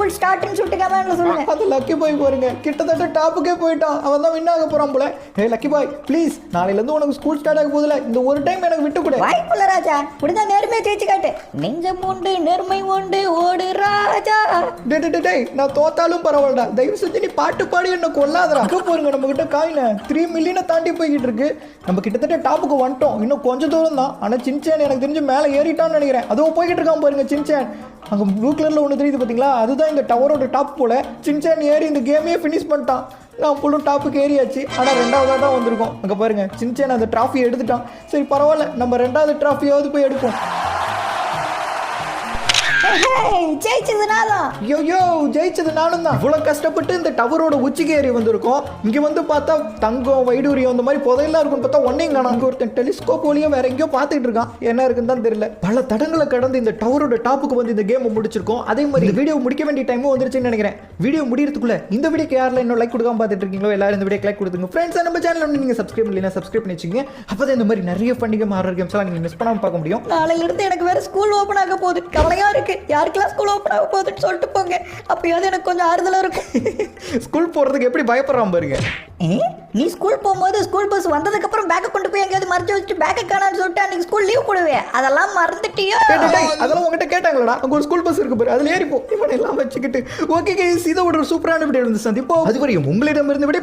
School ஸ்டார்ட்னு சொல்லிட்டு கமெண்ட்ல சொல்லுங்க. அது லக்கி பாய் பாருங்க, கிட்டத்தட்ட டாப்புக்கே போயிட்டான். அவன் தான் வின் ஆக போறான் போல. ஏய் லக்கி பாய் ப்ளீஸ், நாளையில இருந்து உனக்கு ஸ்கூல் ஸ்டார்ட் ஆக போகுதுல, இந்த ஒரு டைம் எனக்கு விட்டு கொடு. வாய்ப்புள்ள ராஜா, இப்படிதான் நேர்மையை ஜெயிச்சு காட்டு. நெஞ்சம் உண்டு நேர்மை உண்டு ஓடு ராஜா. டேய் நான் தோத்தாலும் பரவாயில்லடா, தயவு செஞ்சு நீ பாட்டு பாடி என்ன கொல்லாதடா. பாருங்க நம்ம கிட்ட காயின 3 மில்லியனை தாண்டி போய்கிட்டு இருக்கு. நம்ம கிட்டத்தட்ட டாப்புக்கு வந்துட்டோம். இன்னும் கொஞ்சம் தூரம் தான். ஆனா சின்சான் எனக்கு தெரிஞ்சு மேலே ஏறிட்டான்னு நினைக்கிறேன். அதுவும் போய்கிட்டு இருக்கான் பாருங்க சின்சான். அங்கே ப்ளூ கலர்ல ஒன்று தெரியுது பார்த்தீங்களா, அதுதான் இந்த டவரோட டாப் போல. சின்சான் ஏறி இந்த கேமையே ஃபினிஷ் பண்ணிட்டான். நான் ஃபுல்லும் டாப்புக்கு ஏறியாச்சு. ஆனால் 2வதாக தான் வந்திருக்கோம். அங்கே பாருங்க சின்சான் அந்த ட்ராஃபியை எடுத்துட்டான். சரி பரவாயில்ல, நம்ம 2வது ட்ராஃபியாவது போய் எடுப்போம். ஜெயிச்சது நாதான். ஐயோ ஜெயிச்சது நானும் தான். இவ்வளவு கஷ்டப்பட்டு இந்த டவரோட உச்சிக்கு ஏறி வந்திருக்கோம். இங்க வந்து பார்த்தா தங்கம் வைடூரியம் அந்த மாதிரி புதையெல்லாம் இருக்குன்னு பார்த்தா ஒன்னையும் காணும். அங்க ஒருத்தன் டெலிஸ்கோப் வழியா வேற எங்கேயோ பார்த்துட்டு இருக்கான். என்ன இருக்குன்னு தான் தெரியல. பல தடங்களை கடந்து இந்த டவரோட டாப்புக்கு வந்து இந்த கேம் முடிச்சிருக்கோம். அதே மாதிரி இந்த வீடியோ முடிக்க வேண்டிய டைமும் வந்துருச்சுன்னு நினைக்கிறேன். வீடியோ முடியறதுக்குள்ள இந்த வீடியோக்கு யாரெல்லாம் இன்னும் லைக் கொடுக்காம பார்த்துட்டு இருக்கீங்களோ எல்லாரும் இந்த வீடியோ லைக் கொடுத்துங்க. ஃப்ரெண்ட்ஸ் நம்ம சேனல் வந்து நீங்க சப்ஸ்கிரைப் பண்ணலைன்னா சப்ஸ்கிரைப் பண்ணி வச்சுக்கோங்க. அப்பதான் இந்த மாதிரி நிறைய ஃபன்னிங்க மாற கேம்ஸ் எல்லாம் நீங்க மிஸ் பண்ணாம பார்க்க முடியும். நாளையில இருந்து எனக்கு வேற ஸ்கூல் ஓபன் ஆக போகுது. கவலையா இருக்கு. யாருக்கெல்லாம் ஸ்கூல் ஓபன் ஆக போகுதுன்னு சொல்லிட்டு போங்க. அப்பயாவது எனக்கு கொஞ்சம் ஆறுதலா இருக்கும். ஸ்கூல் போறதுக்கு எப்படி பயப்படுறான் பாருங்க. நீ ஸ்கூல் போகும்போது ஸ்கூல் பஸ் வந்ததுக்கு அப்புறம் பேக்கை கொண்டு போய் எங்கேயாவது மறைச்சு வச்சுட்டு பேக்கை காணான்னு சொல்லிட்டு அன்னைக்கு ஸ்கூல் லீவ் போடுவே. அதெல்லாம் மறந்துட்டியோ? அதெல்லாம் உங்ககிட்ட கேட்டாங்களா? அங்க ஒரு ஸ்கூல் பஸ் இருக்கு பாரு, அதுல ஏறிப்போ. இவனை எல்லாம் வச்சுக்கிட்டு ஓகே கைஸ், இதை ஒரு சூப்பரான வீடியோ வந்து சந்திப்போம். அதுவரையும் உங்களிடமிருந்து விடை